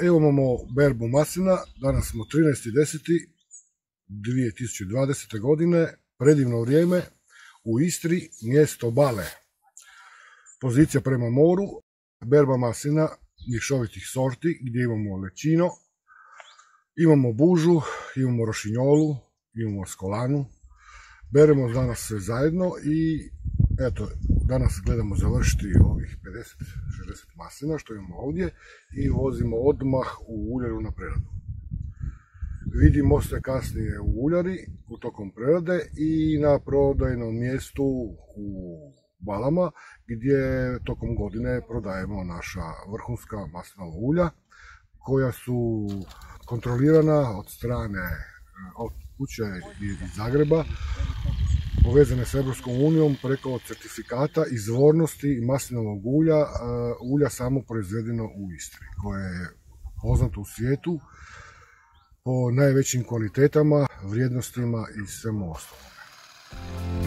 Evo imamo berbu maslina, danas smo 13.10.2020. godine, predivno vrijeme, u Istri, mjesto Bale. Pozicija prema moru, berba maslina mješovitih sorti gdje imamo lečino, imamo bužu, imamo rošinjolu, imamo skolanu. Beremo danas sve zajedno i eto, danas gledamo završiti ovih 50-60 maslina što imamo ovdje i vozimo odmah u uljaru na preradu. Vidimo se kasnije u uljari, u tokom prerade i na prodajnom mjestu u Balama gdje tokom godine prodajemo naša vrhunska maslinova ulja koja su kontrolirana od strane kuće iz Zagreba, povezane s Europskom unijom preko certifikata izvornosti maslinovog ulja samo proizvedeno u Istri, koje je poznato u svijetu po najvećim kvalitetama, vrijednostima i svemu ostalome.